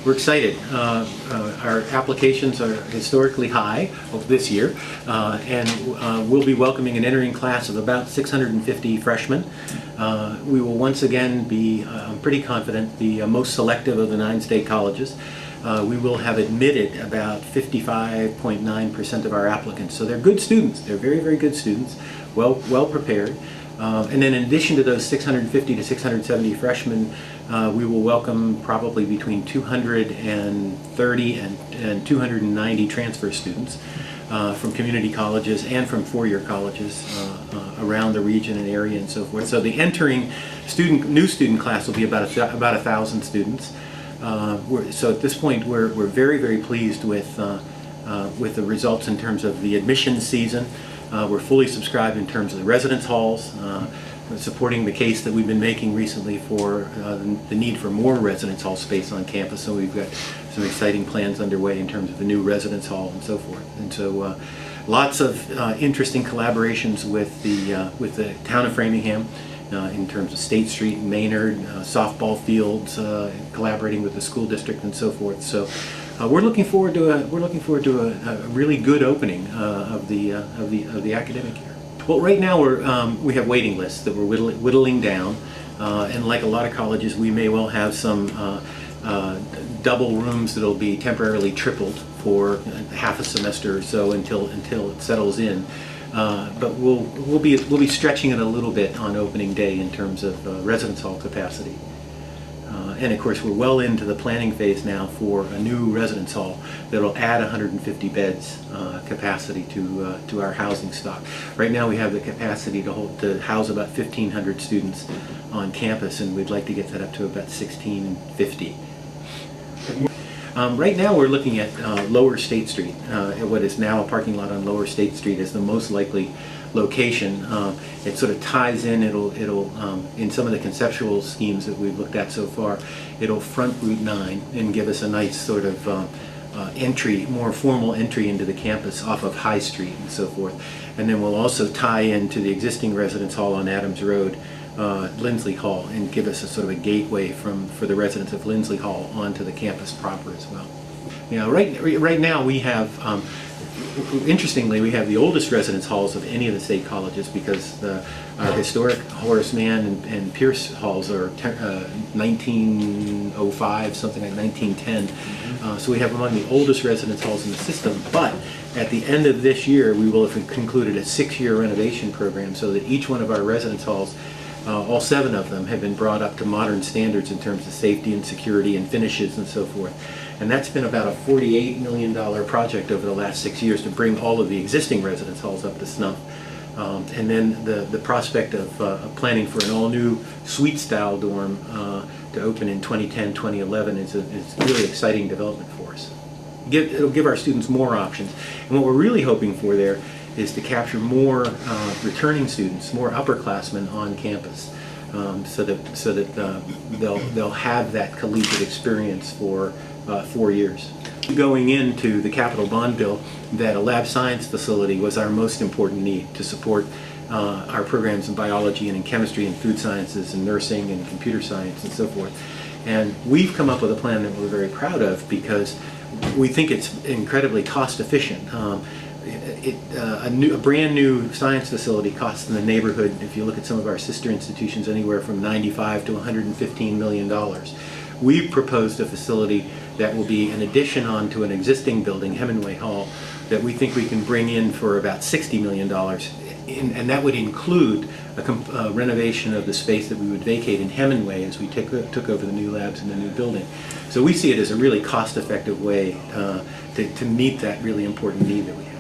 We're excited. Our applications are historically high this year, and we'll be welcoming an entering class of about 650 freshmen. We will once again be, I'm pretty confident, the most selective of the 9 state colleges. We will have admitted about 55.9% of our applicants. So they're good students. They're very, very good students, well prepared. And then in addition to those 650 to 670 freshmen, we will welcome probably between 230 and 290 transfer students from community colleges and from four-year colleges around the region and area and so forth. So the entering new student class will be about 1,000 students. So at this point, we're very, very pleased with the results in terms of the admissions season. We're fully subscribed in terms of the residence halls, supporting the case that we've been making recently for the need for more residence hall space on campus. So we've got some exciting plans underway in terms of the new residence hall and so forth. And so lots of interesting collaborations with the town of Framingham in terms of State Street, Maynard, softball fields, collaborating with the school district and so forth. So we're looking forward to a really good opening of the academic year. Well, right now we have waiting lists that we're whittling down, and like a lot of colleges, we may well have some double rooms that'll be temporarily tripled for half a semester or so until it settles in. But we'll be stretching it a little bit on opening day in terms of residence hall capacity. And of course, we're well into the planning phase now for a new residence hall that'll add 150 beds capacity to our housing stock. Right now, we have the capacity to house about 1,500 students on campus, and we'd like to get that up to about 1,650. Right now, we're looking at Lower State Street, at what is now a parking lot on Lower State Street, as the most likely location. It sort of ties in. It'll in some of the conceptual schemes that we've looked at so far, it'll front Route 9 and give us a nice sort of entry, more formal entry into the campus off of High Street and so forth. And then we'll also tie into the existing residence hall on Adams Road, Lindsley Hall, and give us a sort of a gateway for the residents of Lindsley Hall onto the campus proper as well. You know, right now we have, interestingly, we have the oldest residence halls of any of the state colleges, because the historic Horace Mann and Pierce halls are 1905, something like 1910. So we have among the oldest residence halls in the system. But at the end of this year, we will have concluded a 6-year renovation program, so that each one of our residence halls, all 7 of them, have been brought up to modern standards in terms of safety and security and finishes and so forth. And that's been about a $48 million project over the last 6 years to bring all of the existing residence halls up to snuff. And then the prospect of planning for an all-new suite-style dorm to open in 2010, 2011 is a really exciting development for us. It'll give our students more options. And what we're really hoping for there is to capture more returning students, more upperclassmen on campus, so that they'll have that collegiate experience for 4 years. Going into the capital bond bill, that a lab science facility was our most important need to support our programs in biology and in chemistry and food sciences and nursing and computer science and so forth. And we've come up with a plan that we're very proud of, because we think it's incredibly cost efficient. A brand new science facility costs in the neighborhood, if you look at some of our sister institutions, anywhere from $95 to $115 million. We've proposed a facility that will be an addition onto an existing building, Hemingway Hall, that we think we can bring in for about $60 million. And that would include a renovation of the space that we would vacate in Hemingway as we took over the new labs in the new building. So we see it as a really cost-effective way to meet that really important need that we have.